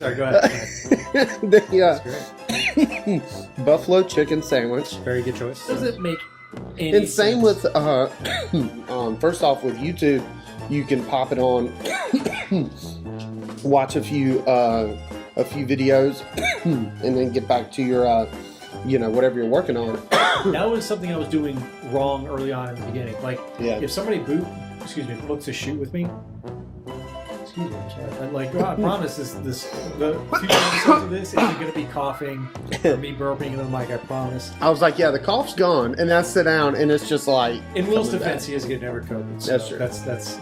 Sorry, go ahead. the buffalo chicken sandwich. Very good choice. Does it make any And same sense? with first off with YouTube, you can pop it on, watch a few videos, and then get back to your whatever you're working on. That was something I was doing wrong early on in the beginning. Like, if somebody books a shoot with me. Excuse me, I'm sorry. I'm like, I promise the future episodes of this isn't going to be coughing or me burping into the mic. I promise. I was like, yeah, the cough's gone, and I sit down, and it's just like. In Will's defense, he is getting over COVID. So That's true. That's